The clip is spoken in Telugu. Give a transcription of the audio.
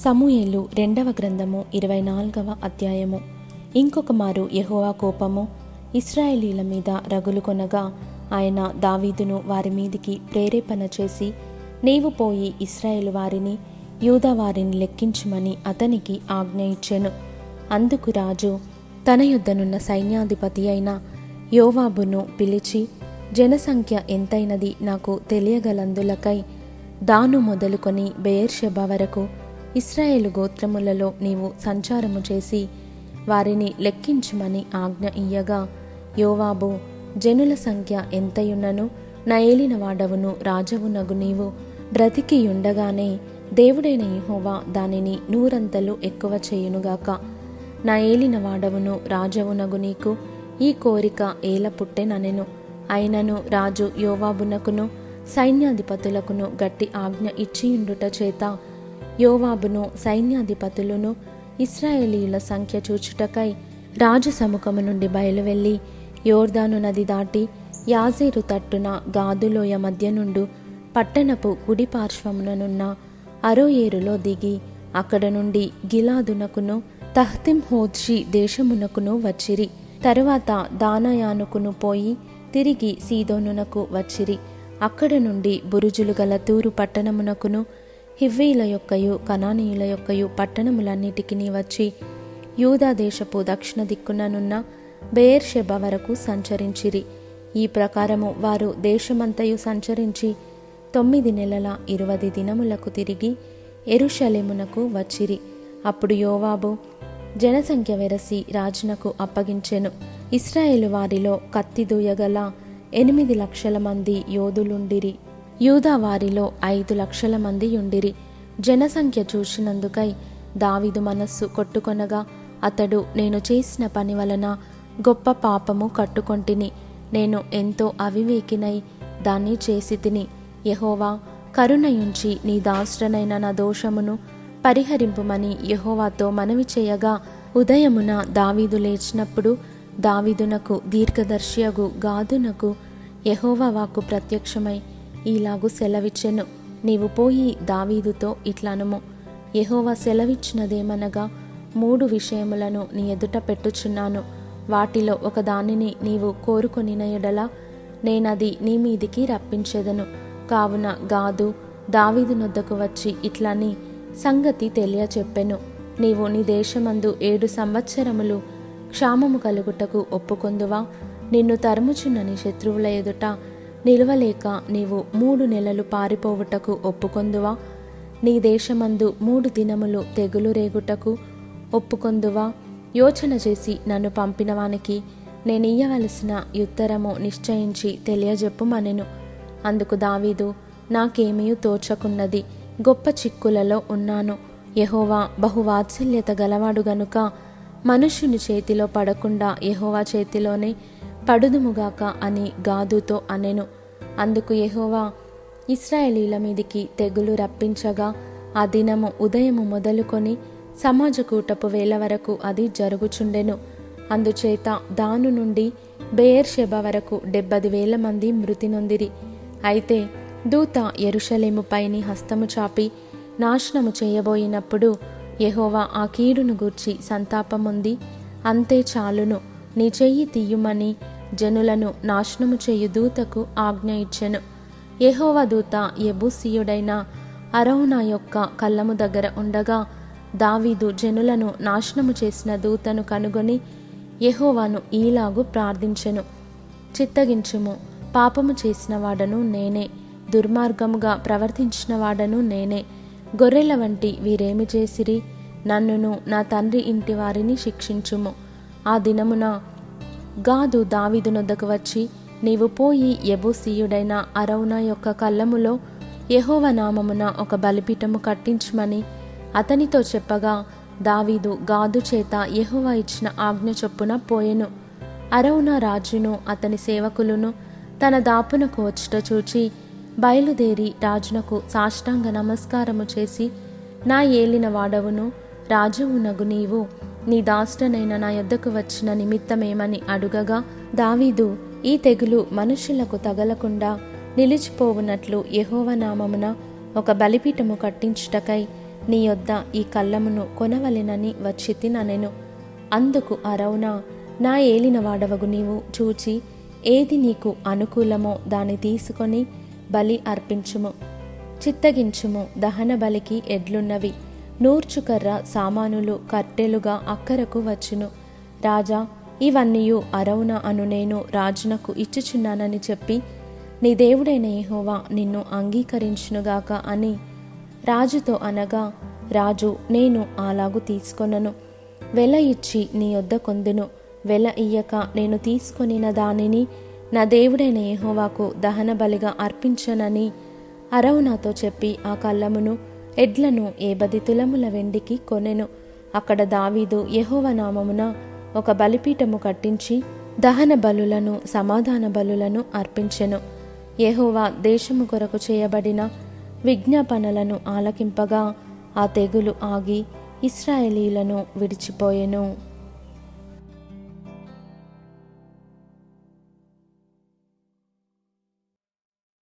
సమూయేలు 2వ గ్రంథము 24వ అధ్యాయము. ఇంకొక మారు యెహోవా కోపము ఇశ్రాయేలీల మీద రగులుకొనగా ఆయన దావీదును వారి మీదికి ప్రేరేపణ చేసి, నీవు పోయి ఇశ్రాయేలు వారిని యూదా వారిని లెక్కించుమని అతనికి ఆజ్ఞ ఇచ్చెను. అందుకు రాజు తన యుద్ధనున్న సైన్యాధిపతి అయిన యోవాబును పిలిచి, జనసంఖ్య ఎంతైనది నాకు తెలియగలందులకై దాను మొదలుకొని బెయేర్షెబా వరకు ఇశ్రాయేలు గోత్రములలో నీవు సంచారము చేసి వారిని లెక్కించుమని ఆజ్ఞ ఇయ్యగా, యోవాబు, జనుల సంఖ్య ఎంతయున్నను నా ఏలినవాడవును రాజవునగు నీవు బ్రతికియుండగానే దేవుడైన యెహోవా దానిని నూరంతలు ఎక్కువ చేయునుగాక. నా ఏలినవాడవును రాజవునగు నీకు ఈ కోరిక ఏల పుట్టెననెను. అయినను రాజు యోవాబునకును సైన్యాధిపతులకును గట్టి ఆజ్ఞ ఇచ్చియుండుట చేత యోవాబును సైన్యాధిపతులను ఇశ్రాయేలీయుల సంఖ్య చూచుటకై రాజు సముఖము నుండి బయలువెళ్ళి యోర్దాను నది దాటి యాజేరు తట్టున గాదులోయ మధ్య నుండు పట్టణపు కుడి పార్శ్వముననున్న అరోయేరులో దిగి అక్కడ నుండి గిలాదునకును తహ్తింహోద్షి దేశమునకును వచ్చిరి. తరువాత దానాయానుకును పోయి తిరిగి సీదోనునకు వచ్చిరి. అక్కడ నుండి బురుజులు గల తూరు పట్టణమునకును హివ్వీల యొక్కయు కనానీయుల యొక్కయు పట్టణములన్నిటికీ వచ్చి యూదా దేశపు దక్షిణ దిక్కుననున్న బెయేర్షెబా వరకు సంచరించిరి. ఈ ప్రకారము వారు దేశమంతయు సంచరించి 9 నెలల 20 దినములకు తిరిగి యెరూషలేమునకు వచ్చిరి. అప్పుడు యోవాబు జనసంఖ్య వెరసి రాజునకు అప్పగించెను. ఇశ్రాయేలు వారిలో కత్తి దూయగల 8 లక్షల మంది యోధులుండిరి. యూదా వారిలో 5 లక్షల మంది యుండిరి. జనసంఖ్య చూసినందుకై దావీదు మనస్సు కొట్టుకొనగా అతడు, నేను చేసిన పని వలన గొప్ప పాపము కట్టుకొంటిని. నేను ఎంతో అవివేకినై దాన్ని చేసి తిని. యెహోవా కరుణయుంచి నీ దాసుడనైన నా దోషమును పరిహరింపుమని యెహోవాతో మనవి చేయగా, ఉదయమున దావీదు లేచినప్పుడు దావీదునకు దీర్ఘదర్శియగు గాదునకు యెహోవా వాక్కు ప్రత్యక్షమై ఈలాగు సెలవిచ్చెను, నీవు పోయి దావీదుతో ఇట్లనుము, యెహోవా సెలవిచ్చినదేమనగా, 3 విషయములను నీ ఎదుట పెట్టుచున్నాను. వాటిలో ఒక దానిని నీవు కోరుకొనిన యెడల నేనది నీ మీదికి రప్పించెదను. కావున గాదు దావీదు నొద్దకు వచ్చి ఇట్లని సంగతి తెలియచెప్పెను, నీవు నీ దేశమందు 7 సంవత్సరములు క్షామము కలుగుటకు ఒప్పుకొందువా? నిన్ను తరుముచున్న నీ శత్రువుల ఎదుట నిలవలేక నీవు 3 నెలలు పారిపోవుటకు ఒప్పుకొందువా? నీ దేశమందు 3 దినములు తెగులు రేగుటకు ఒప్పుకొందువా? యోచన చేసి నన్ను పంపిన వానికి నేనియ్యవలసిన ఉత్తరము నిశ్చయించి తెలియజెప్పుమనెను. అందుకు దావీదు, నాకేమీ తోచకున్నది, గొప్ప చిక్కులలో ఉన్నాను. యెహోవా బహువాత్సల్యత గలవాడు గనుక మనుష్యుని చేతిలో పడకుండా యెహోవా చేతిలోనే పడుదుముగాక అని గాదుతో అనెను. అందుకు యెహోవా ఇశ్రాయేలీల మీదికి తెగులు రప్పించగా ఆ దినము ఉదయము మొదలుకొని సమాజకూటపు వేళ వరకు అది జరుగుచుండెను. అందుచేత దాను నుండి బెయేర్షెబా వరకు 70,000 మంది మృతి నొందిరి. అయితే దూత యెరూషలేము పైని హస్తము చాపి నాశనము చేయబోయినప్పుడు యెహోవా ఆ కీడును గూర్చి సంతాపముంది, అంతే చాలును, నీ చెయ్యి తీయుమని జనులను నాశనము చేయు దూతకు ఆజ్ఞ ఇచ్చెను. యెహోవా దూత యెబూసీయుడైన అరౌనా యొక్క కళ్ళము దగ్గర ఉండగా దావీదు జనులను నాశనము చేసిన దూతను కనుగొని యెహోవాను ఈలాగు ప్రార్థించెను, చిత్తగించుము, పాపము చేసిన వాడను నేనే, దుర్మార్గముగా ప్రవర్తించిన వాడను నేనే. గొర్రెల వంటి వీరేమి చేసిరి? నన్నును నా తండ్రి ఇంటి వారిని శిక్షించుము. ఆ దినమున గాదు దావీదు నొద్దకు వచ్చి, నీవు పోయి యెబూసీయుడైన అరౌనా యొక్క కళ్ళములో యెహోవా నామమున ఒక బలిపీఠము కట్టించుమని అతనితో చెప్పగా, దావీదు గాదు చేత యెహోవా ఇచ్చిన ఆజ్ఞ చొప్పున పోయెను. అరౌనా రాజును అతని సేవకులను తన దాపునకు వచ్చుట చూచి బయలుదేరి రాజునకు సాష్టాంగ నమస్కారము చేసి, నా ఏలిన వాడవును రాజువునగు నీవు నీ దాసుడనైన నా యొద్దకు వచ్చిన నిమిత్తమేమని అడుగగా, దావీదు, ఈ తెగులు మనుషులకు తగలకుండా నిలిచిపోవునట్లు యెహోవా నామమున ఒక బలిపీఠము కట్టించుటకై నీ యొద్ద ఈ కళ్ళమును కొనవలెనని వచ్చితిననెను. అందుకు అరౌనా, నా ఏలినవాడవగు నీవు చూచి ఏది నీకు అనుకూలమో దాన్ని తీసుకొని బలి అర్పించుము. చిత్తగించుము, దహన బలికి ఎడ్లున్నవి, నూర్చుకర్ర సామానులు కట్టెలుగా అక్కరకు వచ్చును. రాజా, ఇవన్నీయు అరౌనా అను నేను రాజునకు ఇచ్చుచున్నానని చెప్పి నీ దేవుడైన యెహోవా నిన్ను అంగీకరించునుగాక అని రాజుతో అనగా, రాజు, నేను అలాగు తీసుకొనను, వెల ఇచ్చి నీ యొద్ద కొందును, వెల ఇయ్యక నేను తీసుకొనిన దానిని నా దేవుడైన యెహోవాకు దహన బలిగా అర్పించనని అరౌనాతో చెప్పి ఆ కళ్ళమును ఎడ్లను 80 తులముల వెండికి కొనెను. అక్కడ దావీదు యెహోవా నామమున ఒక బలిపీఠము కట్టించి దహన బలులను సమాధాన బలులను అర్పించెను. యెహోవా దేశము కొరకు చేయబడిన విజ్ఞాపనలను ఆలకింపగా ఆ తెగులు ఆగి ఇశ్రాయేలీయులను విడిచిపోయెను.